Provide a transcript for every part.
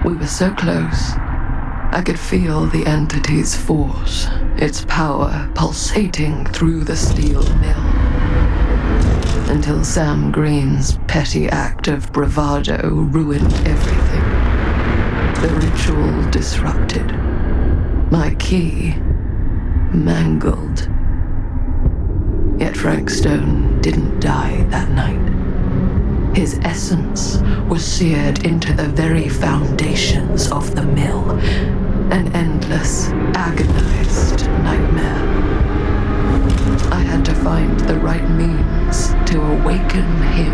We were so close. I could feel the entity's force, its power pulsating through the steel mill. Until Sam Green's petty act of bravado ruined everything. The ritual disrupted. My key mangled. Yet Frank Stone didn't die that night. His essence was seared into the very foundations of the mill. An endless, agonized nightmare. I had to find the right means to awaken him.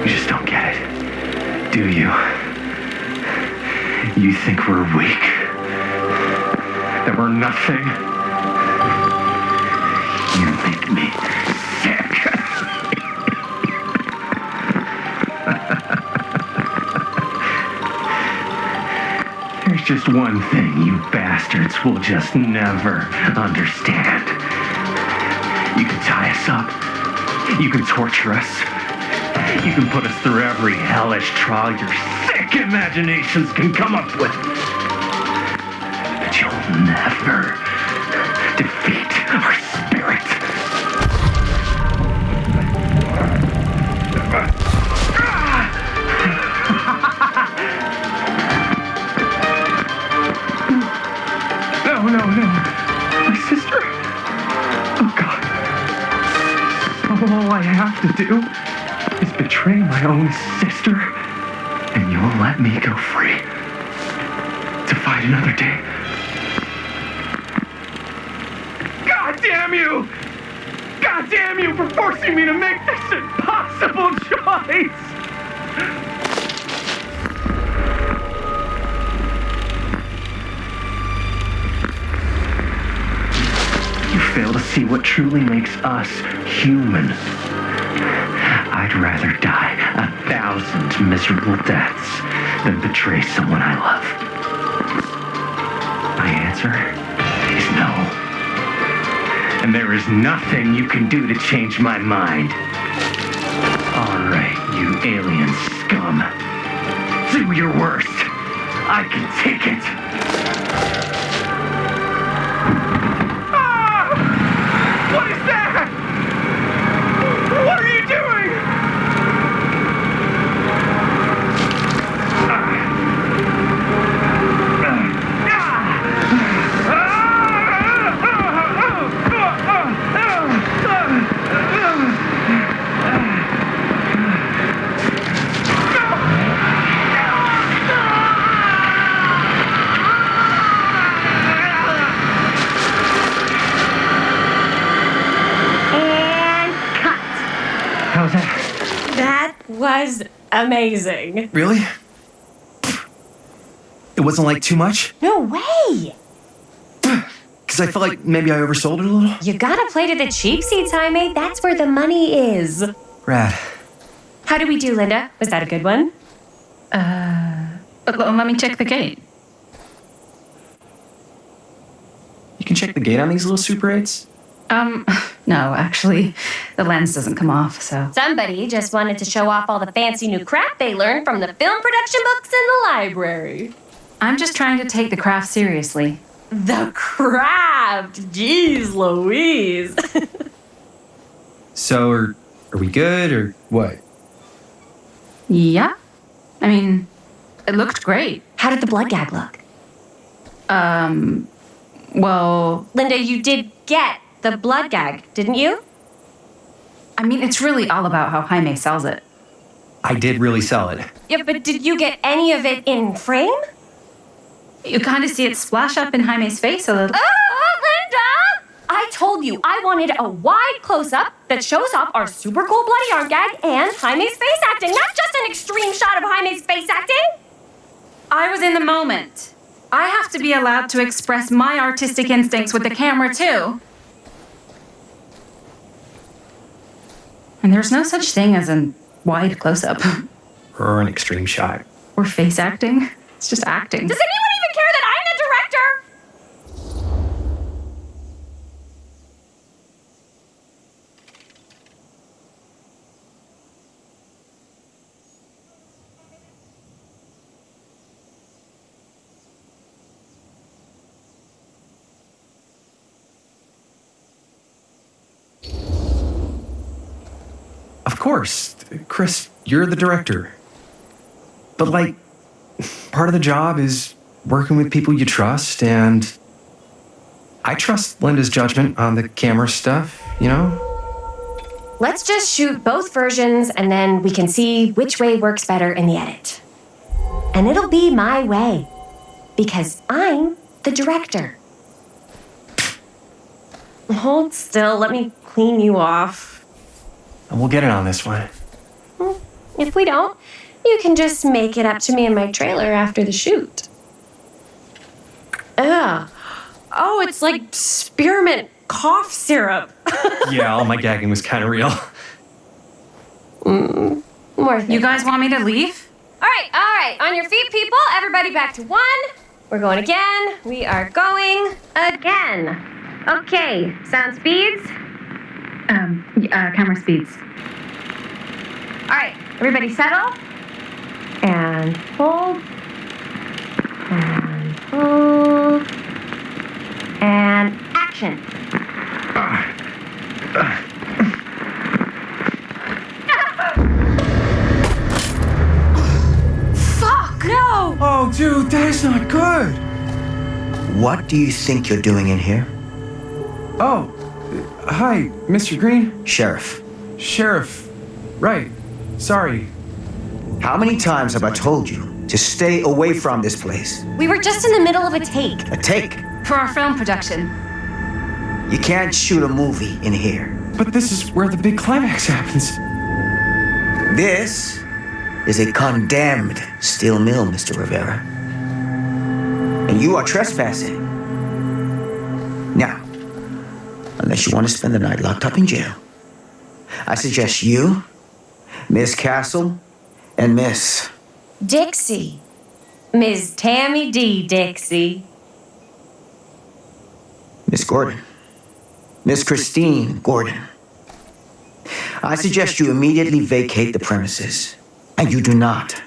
You just don't get it, do you? You think we're weak? That we're nothing? You make me sick. There's just one thing you bastards will just never understand. You can tie us up. You can torture us. You can put us through every hellish trial your sick imaginations can come up with. But you'll never defeat our spirit. No. My sister? Oh, God. All I have to do is betray my own sister, and you'll let me go free to fight another day. God damn you! God damn you for forcing me to make this impossible choice! You fail to see what truly makes us human. I'd rather die 1,000 miserable deaths than betray someone I love. My answer is no. And there is nothing you can do to change my mind. All right, you alien scum. Do your worst. I can take it. What is that? What are you doing? How's that? That was amazing. Really? It wasn't like too much? No way! Because I felt like maybe I oversold it a little? You gotta play to the cheap seats, Jaime. That's where the money is. Rad. How did we do, Linda? Was that a good one? Let me check the gate. You can check the gate on these little Super 8s? No, actually, the lens doesn't come off, so. Somebody just wanted to show off all the fancy new crap they learned from the film production books in the library. I'm just trying to take the craft seriously. The craft! Jeez Louise! So, are we good, or what? Yeah? I mean, it looked great. How did the blood gag look? Well, Linda, you did get the blood gag, didn't you? I mean, it's really all about how Jaime sells it. I did really sell it. Yeah, but did you get any of it in frame? You kind of see it splash up in Jaime's face a little. Oh, Linda! I told you I wanted a wide close-up that shows off our super cool bloody arm gag and Jaime's face acting, not just an extreme shot of Jaime's face acting. I was in the moment. I have to be allowed to express my artistic instincts with the camera, too. And there's no such thing as a wide close-up. Or an extreme shot. Or face acting. It's just acting. Does anyone even care that I'm the director? Of course. Chris, you're the director. But, like, part of the job is working with people you trust, and I trust Linda's judgment on the camera stuff, you know? Let's just shoot both versions and then we can see which way works better in the edit. And it'll be my way. Because I'm the director. Hold still, let me clean you off. And we'll get it on this one. If we don't, you can just make it up to me in my trailer after the shoot. Ugh. Oh, it's like spearmint cough syrup. Yeah, all my gagging was kind of real. More things. You guys want me to leave? All right. On your feet, people. Everybody back to 1. We're going again. We are going again. Okay, sound speeds. Camera speeds. All right, everybody settle. And hold. And hold. And action. Fuck, no! Oh, dude, that is not good. What do you think you're doing in here? Oh, hi, Mr. Green. Sheriff, Sheriff. Right. Sorry. how many times have I told you to stay away from this place? We were just in the middle of a take. A take. For our film production. You can't shoot a movie in here. But this is where the big climax happens. This is a condemned steel mill, Mr. Rivera. And you are trespassing. Now, unless you want to spend the night locked up in jail, I suggest you, Miss Castle, and Miss... Dixie. Ms. Tammy D. Dixie. Miss Gordon. Miss Christine Gordon. I suggest you immediately vacate the premises. And you do not,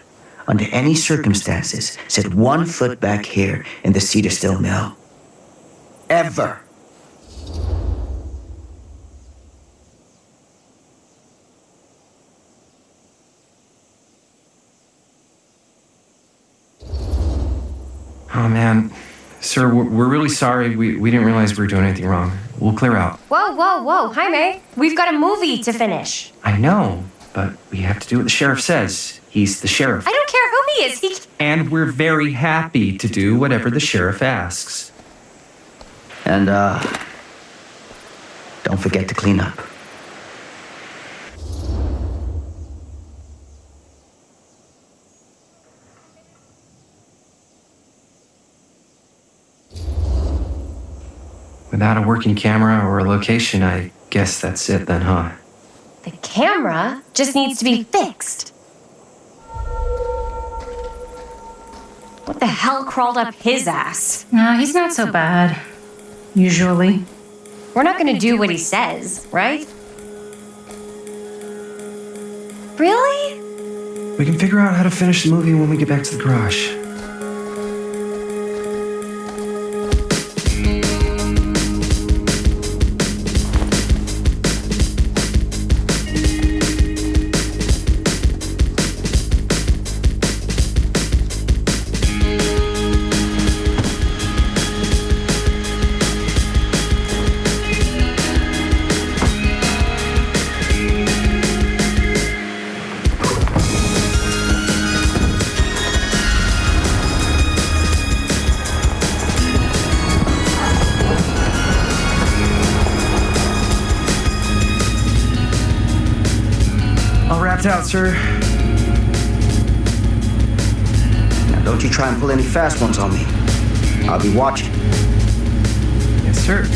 under any circumstances, set 1 foot back here in the Cedar Steel Mill. Ever. Oh, man. Sir, we're really sorry. We didn't realize we were doing anything wrong. We'll clear out. Whoa, Jaime. We've got a movie to finish. I know, but we have to do what the sheriff says. He's the sheriff. I don't care who he is. And we're very happy to do whatever the sheriff asks. And, don't forget to clean up. Without a working camera or a location, I guess that's it then, huh? The camera just needs to be fixed. What the hell crawled up his ass? No, he's not so bad. Usually. We're not gonna do what he says, right? Really? We can figure out how to finish the movie when we get back to the garage. Out, sir. Now, don't you try and pull any fast ones on me. I'll be watching. Yes, sir.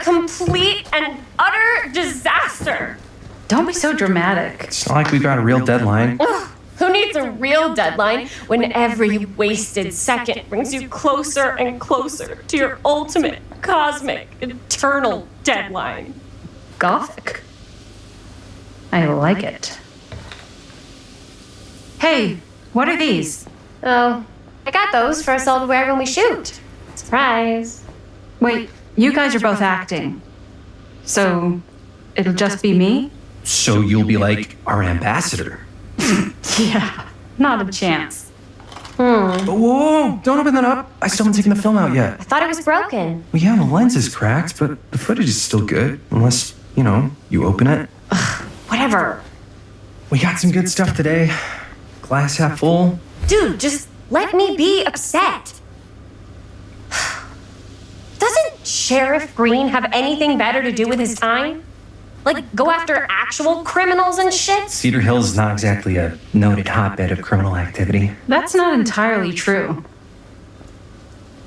complete and utter disaster. Don't be so dramatic. It's not like we've got a real deadline. Ugh, who needs a real deadline when every wasted second brings you closer and closer to your ultimate, cosmic, eternal deadline? Gothic. I like it. Hey, what are these? Oh, I got those for us all to wear when we shoot. Surprise. Wait, you guys are both acting. So, it'll just be me? So you'll be like our ambassador. Yeah, not a chance. Whoa, don't open that up. I still haven't taken the film out yet. I thought it was broken. Well, yeah, the lens is cracked, but the footage is still good. Unless, you open it. Whatever. We got some good stuff today. Glass half full. Dude, just let me be upset. Doesn't Sheriff Green have anything better to do with his time? Like, go after actual criminals and shit? Cedar Hills is not exactly a noted hotbed of criminal activity. That's not entirely true.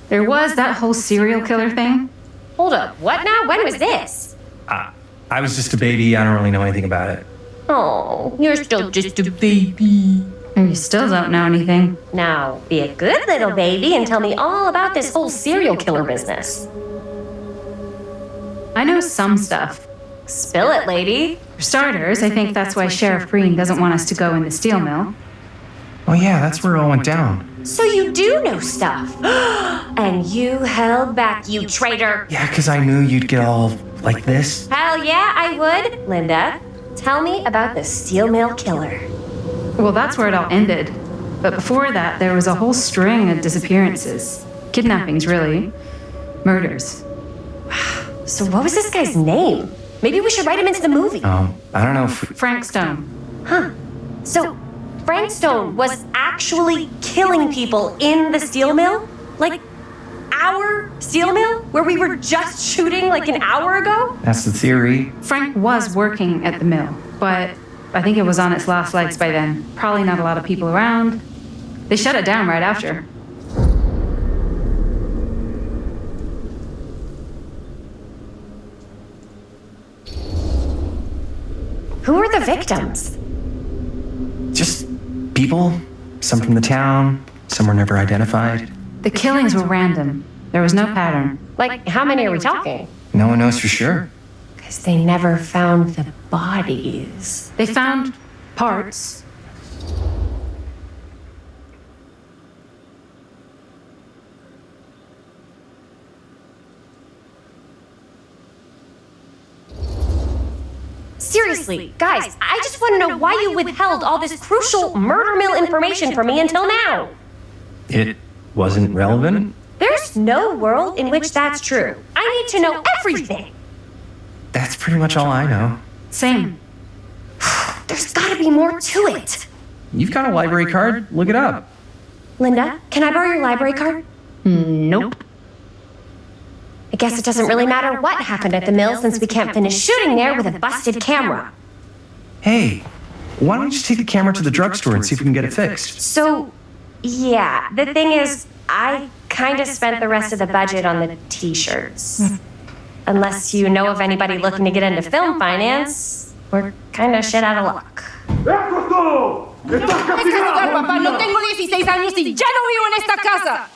There was that whole serial killer thing. Hold up, what now? When was this? I was just a baby. I don't really know anything about it. Oh, you're still just a baby. And you still don't know anything. Now, be a good little baby and tell me all about this whole serial killer business. I know some stuff. Spill it, lady. For starters, I think that's why Sheriff Green doesn't want us to go in the steel mill. Oh yeah, that's where it all went down. So you do know stuff. And you held back, you traitor. Yeah, because I knew you'd get all like this. Hell yeah, I would. Linda, tell me about the steel mill killer. Well, that's where it all ended. But before that, there was a whole string of disappearances. Kidnappings, really. Murders. So what was this guy's name? Maybe we should write him into the movie. I don't know if... Frank Stone. Huh. So Frank Stone was actually killing people in the steel mill? Like our steel mill? Where we were just shooting like an hour ago? That's the theory. Frank was working at the mill, but I think it was on its last legs by then. Probably not a lot of people around. They shut it down right after. Who are the victims? Just people. Some from the town. Some were never identified. The killings were random. There was no pattern. Like, how many are we talking? No one knows for sure. Because they never found the bodies. They found parts. Seriously, guys, I just want to know why you withheld all this crucial murder mill information from me until now. It wasn't relevant? There's no world in which that's true. I need to know everything. That's pretty much all I know. Same. There's gotta be more to it. You've got a library card? Look it up. Linda, can I borrow your library card? Nope. I guess it doesn't really matter what happened at the mill since we can't finish shooting there with a busted camera. Hey, why don't we just take the camera to the drugstore and see if we can get it fixed? So, yeah, the thing is, I kind of spent the rest of the budget on the t-shirts. Unless you know of anybody looking to get into film finance, we're kind of shit out of luck. Papá, no tengo 16 años y ya no vivo en esta casa.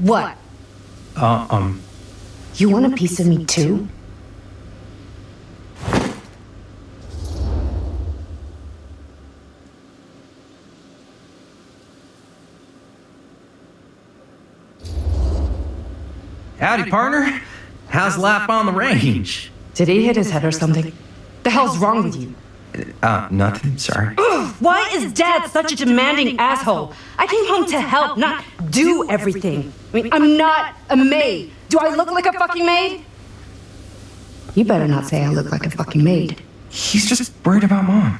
What? You want a piece of me too? Howdy, partner. How's lap on the range? Did he hit his head or something? The hell's wrong with you? Nothing, sorry. Why is Dad such a demanding asshole? I came home to help, not do everything. I mean, I'm not a maid. Do I look like a fucking maid? You better not say I look like a fucking maid. He's just worried about Mom.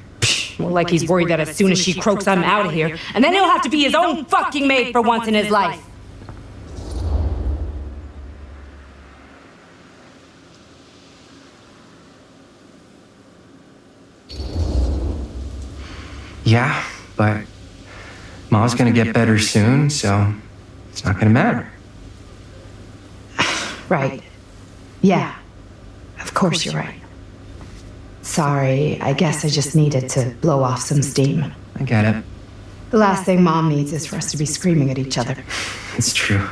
More like he's worried that as soon as she croaks, I'm out of here. And then he'll have to be his own fucking maid for once in his life. Yeah, but Mom's gonna get better soon, so it's not gonna matter. Right. Yeah. Of course you're right. Sorry, I guess I just needed to blow off some steam. I get it. The last thing Mom needs is for us to be screaming at each other. It's true.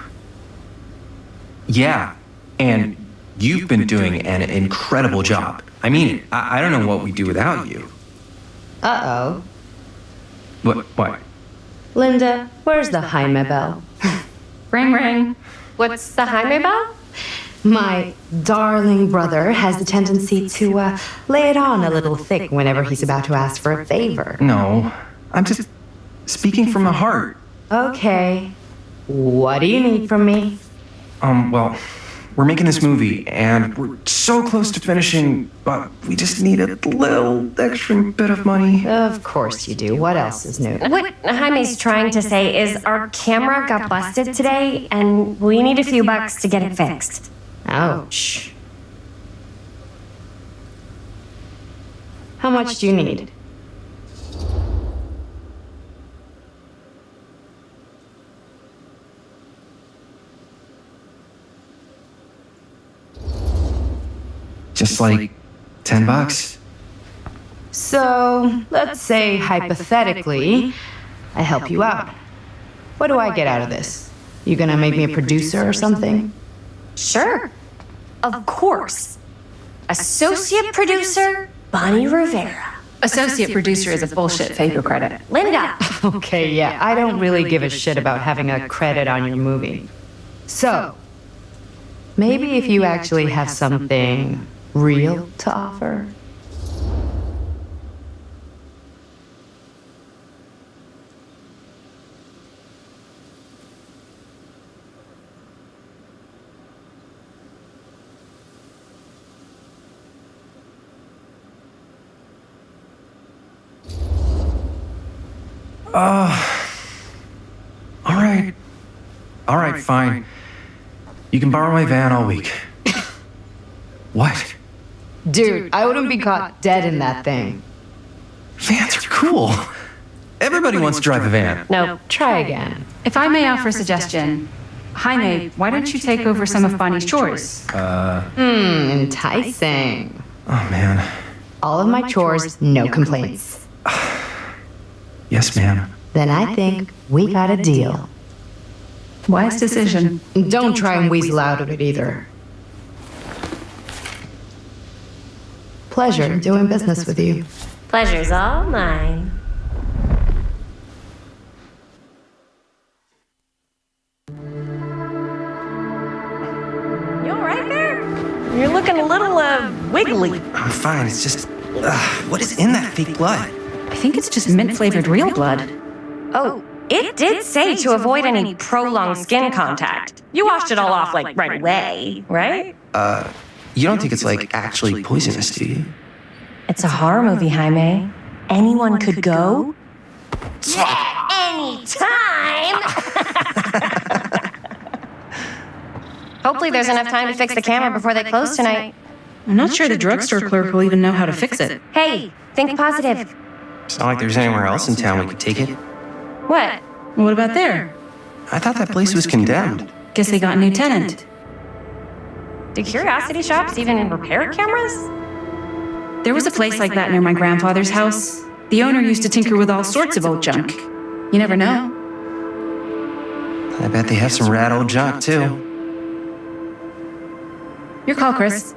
Yeah, and you've been doing an incredible job. I mean it. I don't know what we'd do without you. Uh-oh. What? Linda, where's the Jaime bell? Ring, ring. What's the Jaime bell? My darling brother has the tendency to lay it on a little thick whenever he's about to ask for a favor. No, I'm just speaking from the heart. Okay. What do you need from me? Well, we're making this movie, and we're so close to finishing, but we just need a little extra bit of money. Of course you do. What else is new? What Jaime's trying to say is our camera got busted today, and we need a few bucks to get it fixed. Ouch. How much do you need? Just like $10. So, let's say hypothetically, I help you out. What do I get out of this? You gonna make me a producer or something? Sure. Of course. Associate producer, Bonnie Rivera. Associate producer is a bullshit favor credit. Linda. Okay, yeah, I don't really give a shit about having a credit on your movie. So, maybe if you actually have something real to offer. All right, fine. You can borrow my van all week. What? Dude, I wouldn't be caught dead in that thing. Vans are cool. Everybody wants to drive a van. No, try again. If I may offer a suggestion, Jaime, why don't you take over some of Bonnie's chores? Enticing. Oh, man. All of my chores, no complaints. Yes, ma'am. Then I think we got a deal. Wise decision. Don't try and weasel out of it either. Pleasure doing business with you. Pleasure's all mine. You all right there? You're looking a little, wiggly. I'm fine. It's just, what is in that fake blood? I think it's just mint-flavored real blood. Oh, it did say to avoid any prolonged skin contact. You washed it all off, like, right away, right? You don't think it's, like, actually poisonous, do you? It's a horror movie, Jaime. Anyone could go. Yeah, anytime! Hopefully there's enough time to fix the camera before they close tonight. I'm not sure the drugstore clerk will even know how to fix it. Hey, think positive. It's not like there's anywhere else in town we could take it. What? What about there? I thought that place was condemned. Guess they got a new tenant. Do curiosity shops even repair cameras? There was a place like that near my grandfather's house. The owner used to tinker with all sorts of old junk. You never know. I bet they have some rad old junk, too. Your call, Chris.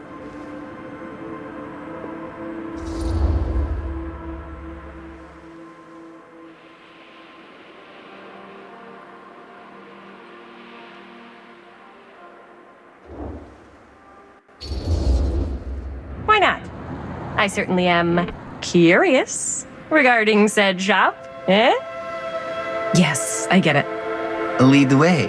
Why not? I certainly am curious regarding said shop. Eh? Yes, I get it. Lead the way.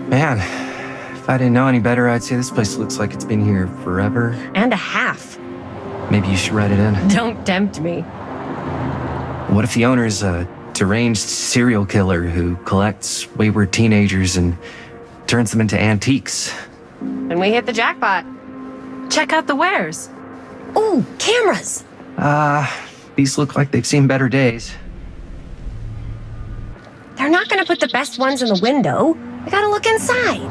Man, if I didn't know any better, I'd say this place looks like it's been here forever. And a half. Maybe you should write it in. Don't tempt me. What if the owner's a deranged serial killer who collects wayward teenagers and turns them into antiques? And we hit the jackpot. Check out the wares. Ooh, cameras. These look like they've seen better days. They're not gonna put the best ones in the window. I gotta look inside.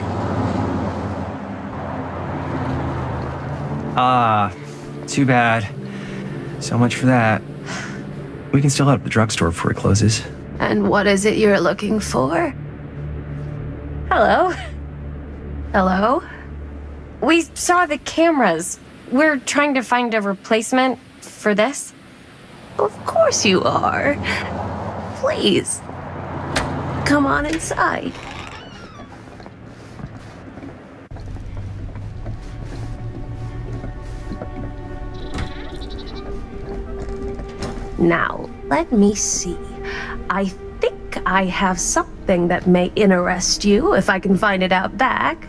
Too bad. So much for that. We can still head up the drugstore before it closes. And what is it you're looking for? Hello. Hello? We saw the cameras. We're trying to find a replacement for this. Of course you are. Please. Come on inside. Now, let me see. I think I have something that may interest you if I can find it out back.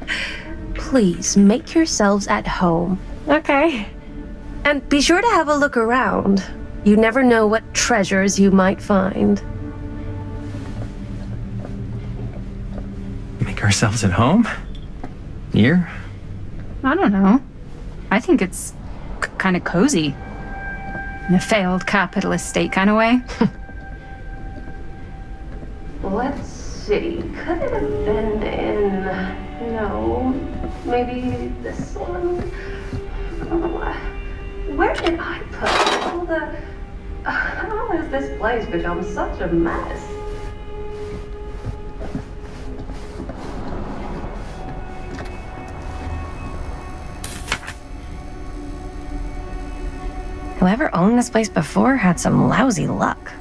Please make yourselves at home. Okay. And be sure to have a look around. You never know what treasures you might find. Make ourselves at home? Here? I don't know. I think it's kind of cozy. In a failed capitalist state kind of way. Let's see. Could it have been in... No. Maybe this one? Where did I put all the... How has this place become such a mess? Whoever owned this place before had some lousy luck.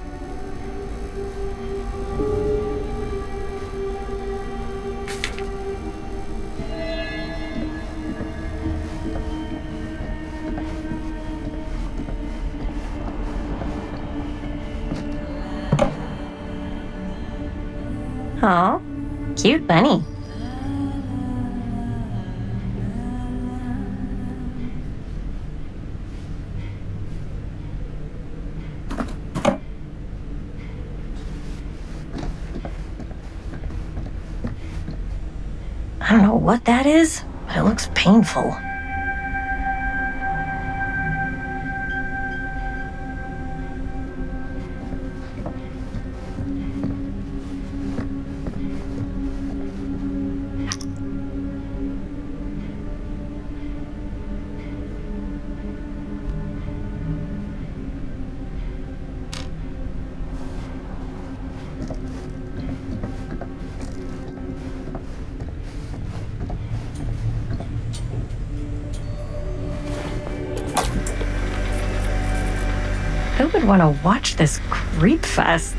Aw, cute bunny. I don't know what that is, but it looks painful. Who would want to watch this creep fest?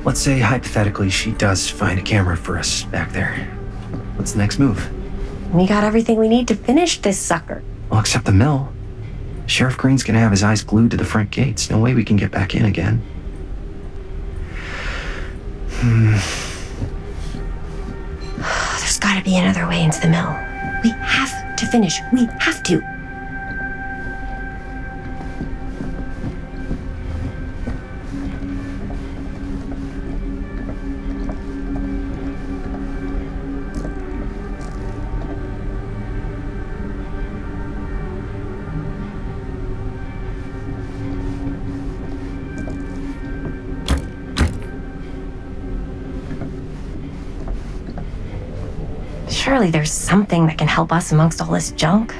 Let's say, hypothetically, she does find a camera for us back there. What's the next move? We got everything we need to finish this sucker. Well, except the mill. Sheriff Green's gonna have his eyes glued to the front gates. No way we can get back in again. There's gotta be another way into the mill. We have to finish. We have to. Surely there's something that can help us amongst all this junk.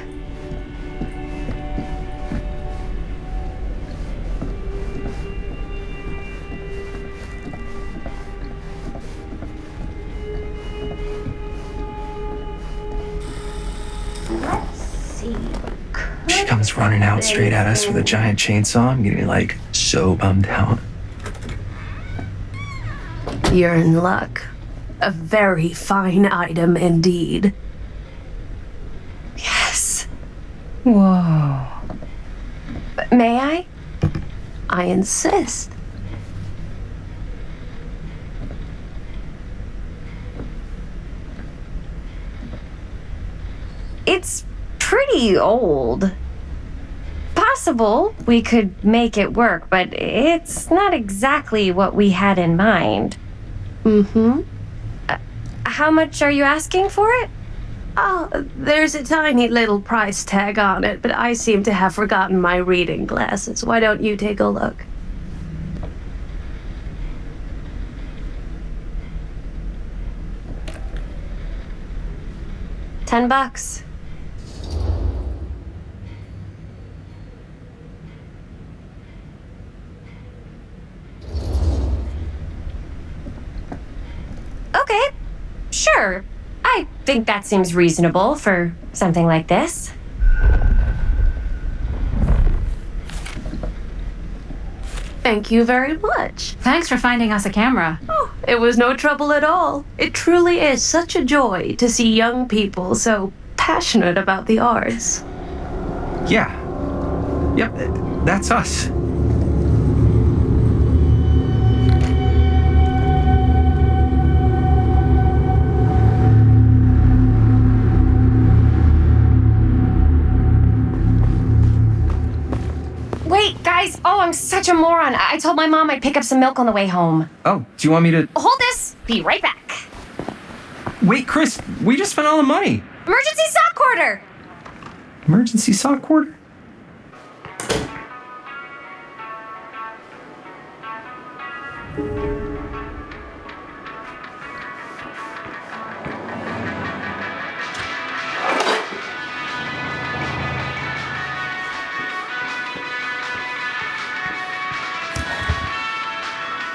Let's see. She comes running out straight at us with a giant chainsaw. I'm getting like so bummed out. You're in luck. A very fine item indeed. Yes. Whoa. May I? I insist. It's pretty old. Possible we could make it work, but it's not exactly what we had in mind. Mm-hmm. How much are you asking for it? Oh, there's a tiny little price tag on it, but I seem to have forgotten my reading glasses. Why don't you take a look? $10. Okay, sure. I think that seems reasonable for something like this. Thank you very much. Thanks for finding us a camera. Oh, it was no trouble at all. It truly is such a joy to see young people so passionate about the arts. Yeah. Yep, that's us. Wait, guys. Oh, I'm such a moron. I told my mom I'd pick up some milk on the way home. Oh, do you want me to... Hold this. Be right back. Wait, Chris, we just spent all the money. Emergency sock order. Emergency sock order?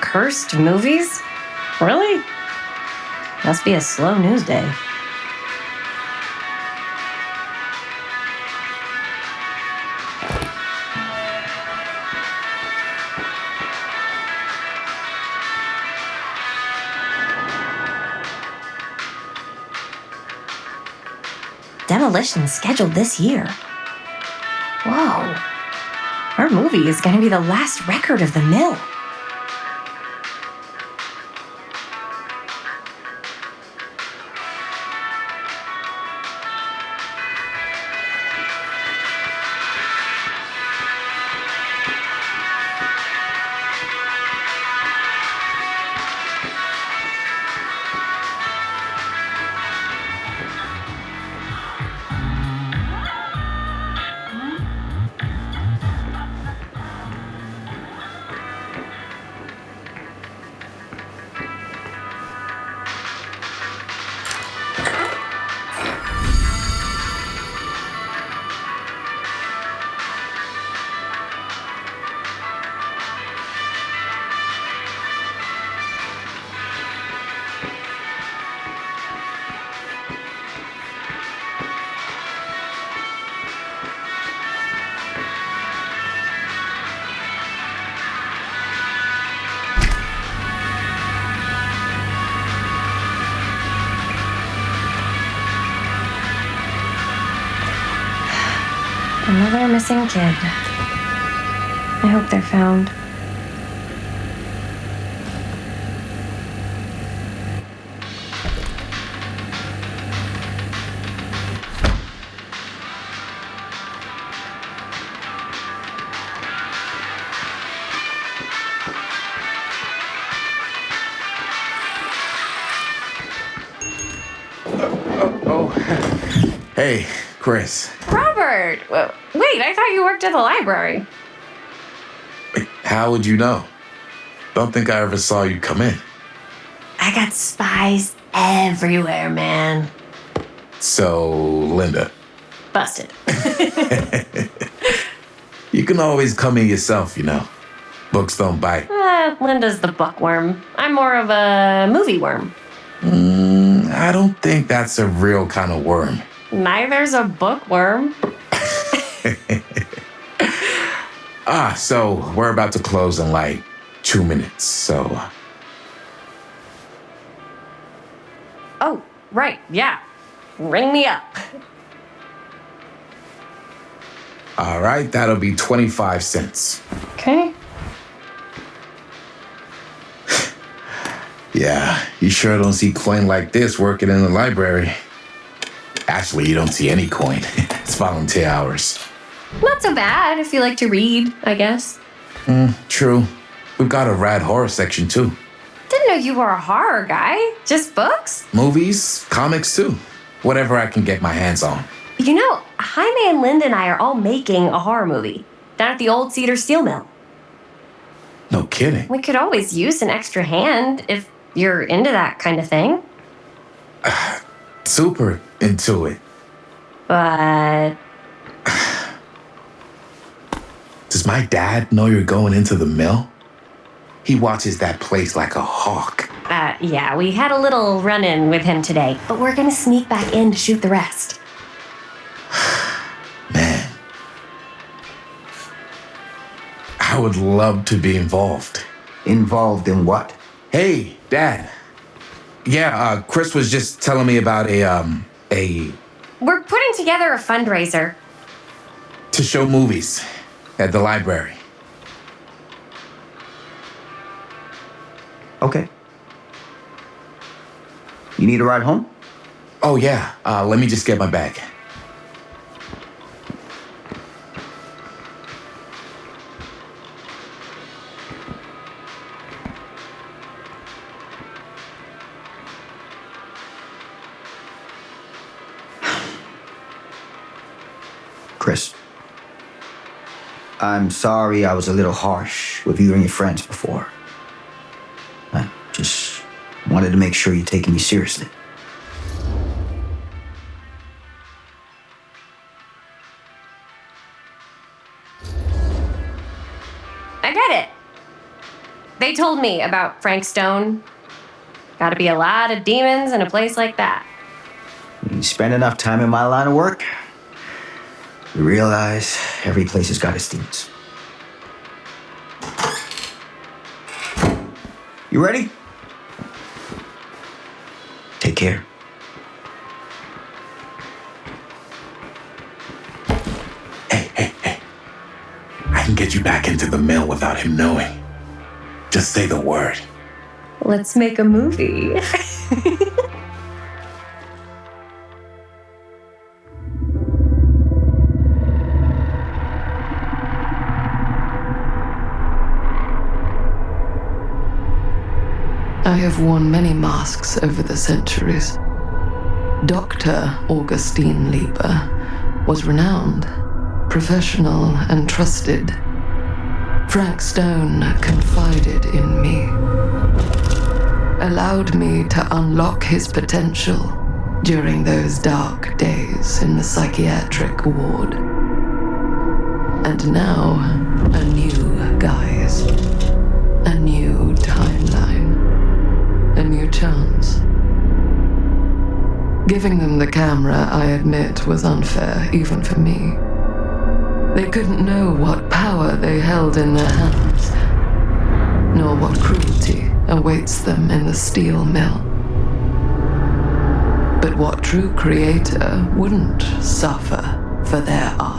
Cursed movies? Really? Must be a slow news day. Demolition scheduled this year. Whoa. Our movie is going to be the last record of the mill. Another missing kid. I hope they're found. Hey, Chris. Robert! Wait, I thought you worked at the library. How would you know? Don't think I ever saw you come in. I got spies everywhere, man. So, Linda. Busted. You can always come in yourself, you know. Books don't bite. Linda's the bookworm. I'm more of a movie worm. I don't think that's a real kind of worm. Neither's a bookworm. So we're about to close in like 2 minutes, so... right, yeah. Ring me up. All right, that'll be 25 cents. Okay. Yeah, you sure don't see coin like this working in the library. Actually, you don't see any coin. It's volunteer hours. Not so bad if you like to read, I guess. True. We've got a rad horror section, too. Didn't know you were a horror guy. Just books? Movies, comics, too. Whatever I can get my hands on. You know, Jaime and Linda and I are all making a horror movie down at the old Cedar steel mill. No kidding. We could always use an extra hand if you're into that kind of thing. Super into it. But Does my dad know you're going into the mill? He watches that place like a hawk. Yeah, we had a little run-in with him today, but we're gonna sneak back in to shoot the rest. Man. I would love to be involved. Involved in what? Hey, Dad. Yeah, Chris was just telling me about We're putting together a fundraiser. to show movies at the library. Okay. You need a ride home? Oh, yeah. Let me just get my bag. Chris, I'm sorry I was a little harsh with you and your friends before. I just wanted to make sure you're taking me seriously. I get it. They told me about Frank Stone. Gotta be a lot of demons in a place like that. You spend enough time in my line of work, you realize every place has got its demons. You ready? Take care. Hey. I can get you back into the mill without him knowing. Just say the word. Let's make a movie. I have worn many masks over the centuries. Dr. Augustine Lieber was renowned, professional, and trusted. Frank Stone confided in me, allowed me to unlock his potential during those dark days in the psychiatric ward. And now, a new guise, a new timeline, a new chance. Giving them the camera, I admit, was unfair, even for me. They couldn't know what power they held in their hands, nor what cruelty awaits them in the steel mill. But what true creator wouldn't suffer for their art?